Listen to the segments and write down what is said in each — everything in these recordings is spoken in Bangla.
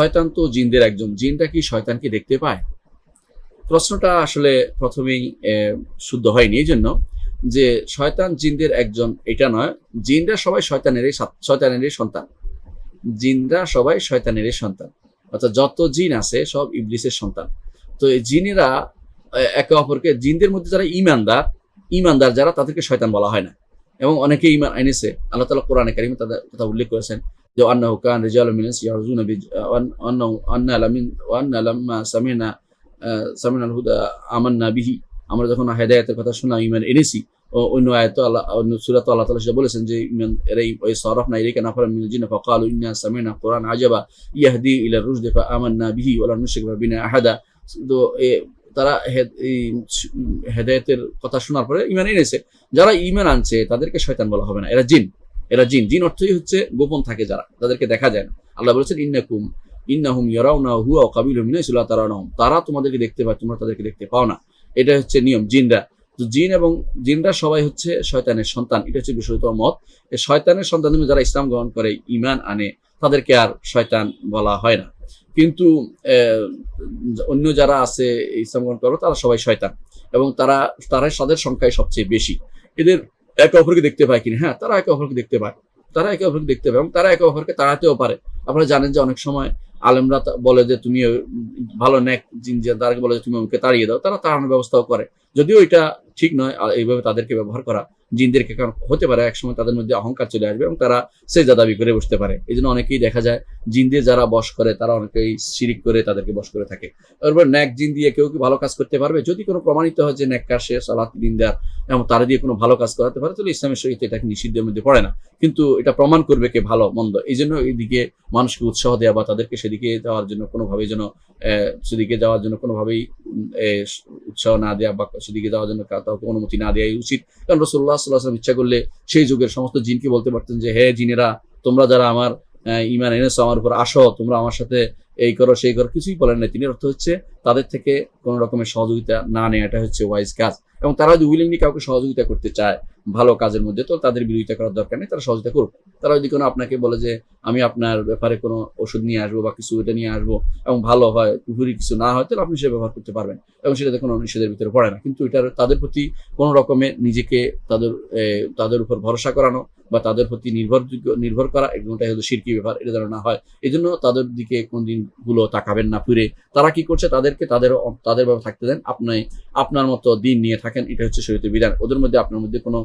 শয়তান তো জিনদের একজন, জিনরা কি শয়তানকে দেখতে পায়? প্রশ্নটা আসলে প্রথমেই শুদ্ধ হয়নি। এই জন্য যে শয়তান জিনদের একজন এটা নয়, জিনরা সবাই শয়তানেরই সন্তান। জিনরা সবাই শয়তানেরই সন্তান, অর্থাৎ যত জিন আছে সব ইবলিসের সন্তান। তো এই জিনেরা একে অপরকে, জিনদের মধ্যে যারা ইমানদার যারা, তাদেরকে শয়তান বলা হয় না। এবং অনেকে ইমান এনেছে, আল্লাহ তাআলা কোরআনে কারিমে তাদের কথা উল্লেখ করেছেন যে আন্নাহু কান রিজালুম মিনাস ইয়ারজুনা বি আন্নাহু আন্না লামিন ওয়া আন্না লাম্মা সামিনাল হুদা আমান্না বিহি। আমরা যখন হেদায়েতের কথা শুনলাম, ঈমান এনেছি। অন্য আয়াতে অন্য সূরাতে আল্লাহ তাআলা সেটা বলেছেন যে ঈমান ওই সারাফনা ইলাইকা নাফারাম মিনাল জিন্নি ফাকালু ইন্না সামি'না কুরআন আজাবা ইয়াহদি ইলা রুশদি ফাআমান্না বিহি ওয়া লা নুশরিকা বিনা আহাদা। তো তারা হেদায়েতের কথা শোনার পরে ঈমান এনেছে। যারা ঈমান আনছে তাদেরকে শয়তান বলা হবে না, এরা জিন। জিন অর্থই হচ্ছে গোপন থাকে যারা, তাদেরকে দেখা যায় না। আল্লাহ বলেছেন ইন্নাহুম ইয়ারাউনাহু ওয়া কাবিলুম মিন হাইসু লা তারাউনাহুম। তারা তোমাদেরকে দেখতে পায়, তোমরা তাদেরকে দেখতে পাও না। এটা হচ্ছে নিয়ম জিনরা। তো জিনরা সবাই হচ্ছে শয়তানের সন্তান, এটা হচ্ছে বিশুদ্ধ মত। এই শয়তানের সন্তান যারা ইসলাম গ্রহণ করে, ঈমান আনে, তাদেরকে আর শয়তান বলা হয় না। কিন্তু অন্য যারা আছে ইসলাম গ্রহণ করো, তারা সবাই শয়তান, এবং তাদের সংখ্যায় সবচেয়ে বেশি। এদের একে অপরকে দেখতে পায় কিনা? হ্যাঁ, তারা একে অপরকে দেখতে পায়, এবং তারা একে অপরকে তাড়াতেও পারে। আপনারা জানেন যে অনেক সময় আলেমরা বলে যে তুমি ভালো নেক জিন, তাদেরকে বলে যে তুমি ওকে তাড়িয়ে দাও, তারা তাড়ানোর ব্যবস্থাও করে। যদিও এটা ঠিক নয় এইভাবে তাদেরকে ব্যবহার করা জিনদেরকে, কারণ হতে পারে একসময় তাদের মধ্যে অহংকার চলে আসবে এবং তারা সেজদা দাবি করে বসতে পারে। এই জন্য অনেকেই দেখা যায় জিনদের যারা বশ করে, তারা অনেকেই শিরিক করে তাদেরকে বশ করে থাকে। এরপর ন্যাক জিন দিয়ে কেউ কি ভালো কাজ করতে পারবে? যদি কোনো প্রমাণিত হয় যে নেককার, সে সালাত দিনদার, এবং তারা দিয়ে কোনো ভালো কাজ করাতে পারে, তাহলে ইসলামের শরীয়তে এটাকে নিষিদ্ধের মধ্যে পড়ে না। কিন্তু এটা প্রমাণ করবে কে ভালো মন্দ, এই জন্য এইদিকে মানুষকে উৎসাহ দেওয়া বা তাদেরকে সেদিকে যাওয়ার জন্য কোনোভাবেই উৎসাহ না দেওয়া বা সেদিকে যাওয়ার জন্য কাউকে অনুমতি না দেওয়াই উচিত। কারণ রাসূলুল্লাহ সাল্লাল্লাহু আলাইহি ওয়াসাল্লাম ইচ্ছা করলে সেই যুগের সমস্ত জিনকে বলতে পারতেন যে হে জিনেরা, তোমরা যারা আমার ঈমান এনেছো, আমার উপর আসো, তোমরা আমার সাথে এই করো সেই করো, কিছুই বলেন না তিনি। অর্থ হচ্ছে তাদের থেকে কোনো রকমের সহযোগিতা না নেওয়া, এটা হচ্ছে ওয়াইজ কাজ। এবং তারা যদি উইলিংলি কাউকে সহযোগিতা করতে চায় ভালো কাজের মধ্যে, তো তাদের বিরোধিতা করার দরকার নেই, তারা সহযোগিতা করুক। তারা যদি কোনো আপনাকে বলে যে আমি আপনার ব্যাপারে কোনো ওষুধ নিয়ে আসবো বা কিছু এটা নিয়ে আসবো, এবং ভালো হয়, পুকুরি কিছু না হয়, তাহলে আপনি সেটা ব্যবহার করতে পারবেন, এবং সেটাতে কোনো নিষেধের ভিতরে পড়ে না। কিন্তু এটা তাদের প্রতি কোনো রকমের নিজেকে তাদের উপর ভরসা করানো বা তাদের প্রতি নির্ভর করা, এগুলোটাই হলো শিরকি ব্যাপার, এটা যেন না হয়। এই জন্য তাদের দিকে কোনদিন ভুলো তাকাবেন না ফিরে। তারা কি করছে তাদেরকে তাদের ভাবে থাকতে দেন, আপনি আপনার মতো দিন নিয়ে থাকেন, এটা হচ্ছে শরীয়তের বিধান। ওদের মধ্যে আপনার মধ্যে কোনো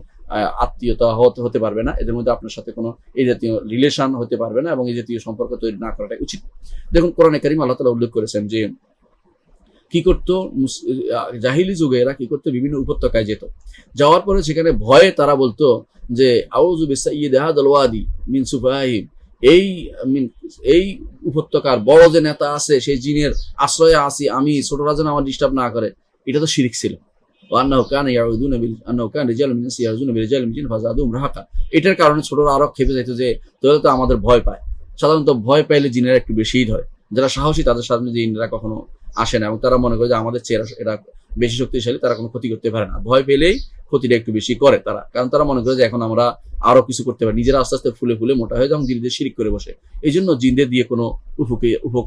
আত্মীয়তা হতে পারবে না, এদের মধ্যে আপনার সাথে কোনো এই জাতীয় রিলেশন হতে পারবে না, এবং এই জাতীয় সম্পর্ক তৈরি না করাটাই উচিত। দেখুন কোরআনে কারিমে আল্লাহ তাআলা উল্লেখ করেছেন যে কি করতো জাহিলি যুগে, এরা কি করতো, বিভিন্ন উপত্যকায় যেত। যাওয়ার পরে সেখানে ভয়ে তারা বলতো যে আউযু বিসাইয়্যিদি হাযাল ওয়াদি মিন সুফাহিম, এই উপত্যকার বড় যে নেতা আছে, সেই জিনের আশ্রয়ে আসি আমি, ছোটরা যেন আমার ডিস্টার্ব না করে। এটা তো শিরক ছিল। এটার কারণে ছোটরা আরো খেপে যাইতো যে তাহলে তো আমাদের ভয় পায়। সাধারণত ভয় পাইলে জিনেরা একটু বেশিই ধরে। যারা সাহসী তাদের সামনে জিনেরা কখনো আসে না, এবং তারা মনে করে যে আমাদের চেয়ে এরা বেশি শক্তিশালী, তারা কোনো ক্ষতি করতে পারে না। ভয় পেলেই ক্ষতিটা একটু বেশি করে তারা, কারণ তারা মনে করে যে এখন আমরা আরো কিছু করতে পারি। নিজেরা আস্তে আস্তে ফুলে ফুলে মোটা হয়ে যায় এবং ধীরে ধীরে শিরিক করে বসে। এই জন্য জিনদের দিয়ে কোনো উপকার